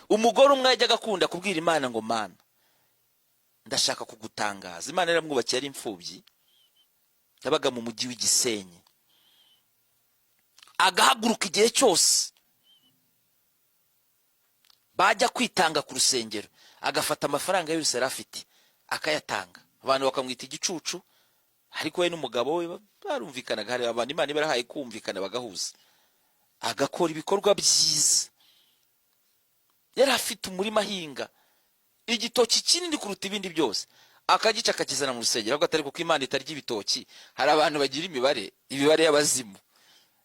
umugore umwe yajyaga akunda kubwira Imana ngo Mana ndashaka kugutangaza. Imana yaramwubakiye ari imfubyi, yabaga mu mujyi w'Igisenyi, agahaguruka igihe cyose bajya kwitanga ku rusengero, agafata amafaranga yose yari afite akayatanga. Abantu bakamwita igicucu, ariko we n'umugabo we barumvikanaga. Hari abantu Imana ibarahaye kumvikana bagahuza, agakora ibikorwa byiza. Yari afite umurima ahinga igitoki kinini kuruta ibindi byose, akagica akakizana mu rusengero. Ahubwo atari kuko Imana itarya ibitoki. Hari abantu bagira imibare y'abazimu,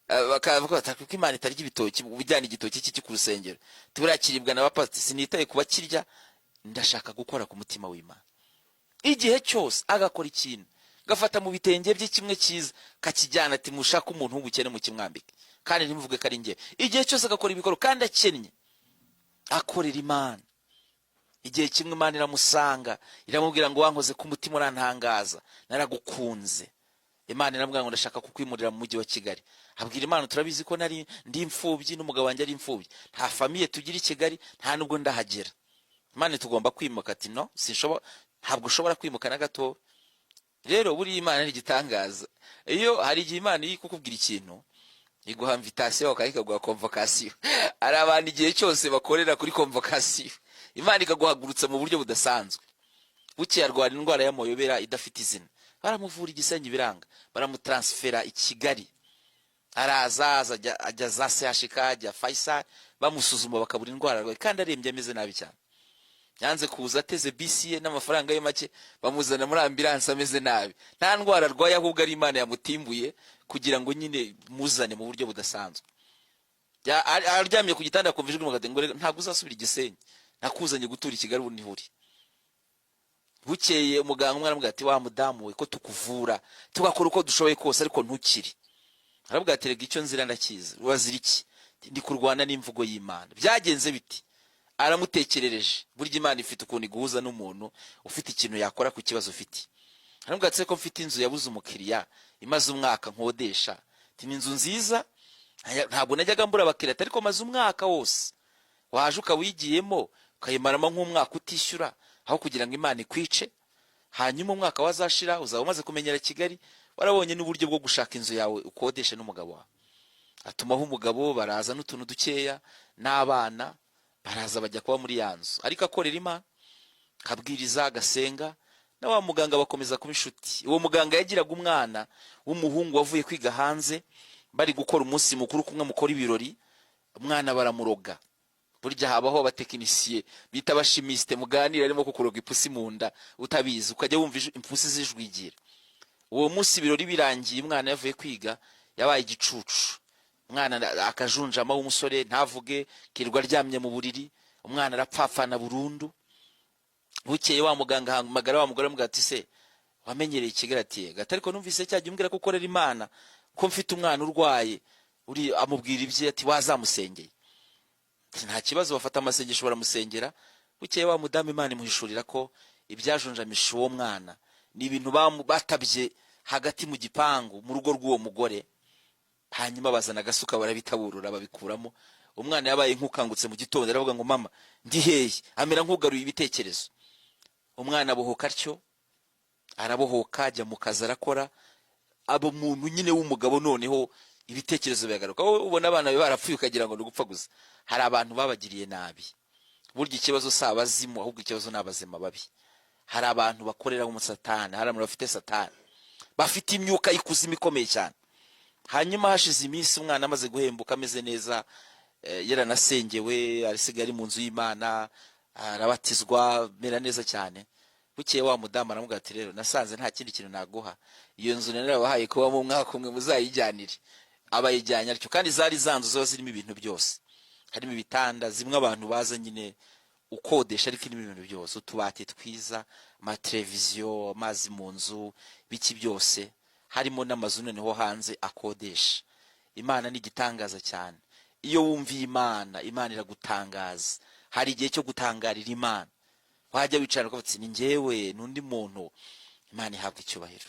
bakavuga ati kuko Imana itarya ibitoki, bijyana igitoki cy'iki ku rusengero tuburakiribwa n'abapasiteri. Sinitaye kuba kirya, ndashaka gukora ku mutima w'Imana. Igihe cyose agakora ikintu, gafata mu bitenge bye kimwe cyiza, kakijyana ati mushaka umuntu w'ubukene mu kimwambike, kandi ntimuvuge ko ari njye. Igihe cyose agakora ibikorwa kandi akennye, akorera Imana. Igihe kimwe Imana iramusanga, iramubwira ngo wankoze ku mutima urantangaza, naragukunze. Imana iramubwira ngo ndashaka kukwimurira mu mujyi wa Kigali. Abwira Imana turabizi ko nari ndi imfubyi n'umugabo wanjye ari imfubyi, nta famiye tugira i Kigali, nta nubwo ndahagera. Imana tugomba kwimuka. Ati no, sinshobora, ntabwo ushobora kwimuka na gato. Rero buri Imana ni igitangaza. Iyo hari igihe Imana iri kukubwira ikintu, iguha invitation ikaguha convocation. Ari abantu igihe cyose bakorera kuri convocation, Imana ikaguhagurutsa mu buryo budasanzwe. Buke yarwara indwara y'amayobera idafite izina, baramuvura Igisenyi biranga, baramutransfera i Kigali. Araza ajya za CHK, ajya Faisal, bamusuzuma bakabura indwara arwaye, kandi arembye ameze nabi cyane. Yanze kuza ateze BCA n'amafaranga ye make, bamuzana muri ambulance ameze nabi. Nta ndwara arwaye, ahubwo ari Imana yamutimbuye kugira ngo nyine muzane mu buryo budasanzwe. Aryamye ku gitanda kumvijwe ngo ntabwo uzasubira Igisenyi, nakuzanye gutura i Kigali ubundi huri. Bukeye umuganga umwe aramubwira ati wa mudamu we ko tukuvura tugakora uko dushoboye kose ariko ntukiri. Arabwira ati rega icyo nzira ndakiza. Wazira iki? Ndi kurwana n'imvugo y'Imana. Byagenze biti? Aramutekerereje. Burya Imana ifite ukuntu iguhuza n'umuntu ufite ikintu yakora ku kibazo ufite. Aramubwira ati ko mfite inzu yabuze umukiriya imaze umwaka nkodesha. Ati ni inzu nziza, ntabwo najyaga mbura abakiriya, ariko maze umwaka wose. Waje ukawigiyemo ukayimaramo nk'umwaka utishyura, aho kugira ngo Imana ikwice. Hanyuma umwaka wazashira uzaba umaze kumenyera Kigali, warabonye n'uburyo bwo gushaka inzu yawe ukodesha n'umugabo wawe. Atumaho umugabo, baraza n'utuntu dukeya n'abana, baraza bajya kuba muri yanzu. Ariko akorera Imana, kabwiriza, agasenga, na wa muganga bakomeza kuba inshuti. Uwo muganga yagiraga umwana w'umuhungu wavuye kwiga hanze, bari gukora umunsi mukuru kumwe mukora ibirori, umwana baramuroga. Burya habaho abatekinisiye bita abashimiste, muganira arimo kukuroga ipusi mu nda utabizi, ukajya wumva impusi zijwigira. Uwo munsi ibirori birangiye, umwana yavuye kwiga yabaye igicucu. Umwana akajunjama w'umusore, ntavuge, kirwa aryamye mu buriri, umwana arapfapfana burundu. Bukeye wa muganga hamagara wa mugore amubwira ati se wamenyereye Kigali? Ati gata, ariko numvise cyajya umbwira ko ukorera Imana, ko mfite umwana urwaye. Uri amubwira ibye, ati wazamusengeye. Nta kibazo, bafata amasengesho baramusengera. Bukeye wa mudamu Imana imuhishurira ko ibyajunjamisha uwo mwana ni ibintu batabye hagati mu gipangu mu rugo rw'uwo mugore. Hanyuma bazana agasuka barabitaburura babikuramo. Umwana yabaye nk'ukangutse mu gitondo, aravuga ngo mama ndi hehe, amera nk'ugaruye ibitekerezo. Umwana abohoka atyo, arabohoka ajya mu kazi arakora, abo muntu nyine w'umugabo noneho ibitekerezo byagaruka. Ubona abana be barapfuye ukagira ngo ndugupfa gusa. Hari abantu babagiriye nabi. Burya ikibazo si abazimu, ahubwo ikibazo ni abazima babi. Hari abantu bakorera mu Satani, hari abantu bafite Satani, bafite imyuka y'ikuzimu ikomeye cyane. Hanyuma hashize iminsi umwana amaze guhembuka ameze neza, yaranasengewe, arisigaye ari mu nzu y'Imana, arabatizwa, mera neza cyane. Bukeye wa mudamu aramubwira ati rero nasanze nta kindi kintu naguha, iyo nzu narabahaye kuba mu mwaka umwe muzayijyanire. Abayijyanye ariko kandi zari zanzu zo zirimo ibintu byose, harimo ibitanda, zimwe abantu baza nyine ukodesha, ariko irimo ibintu byose, utubati twiza, amateleviziyo, amazi mu nzu, biki byose, harimo n'amazu noneho hanze akodesha. Imana ni igitangaza cyane. Iyo wumviye Imana, Imana iragutangaza. Hari igihe cyo gutangarira Imana, wajya wicara ukavuga ati ni njyewe n'undi muntu. Imana ihabwa icyubahiro.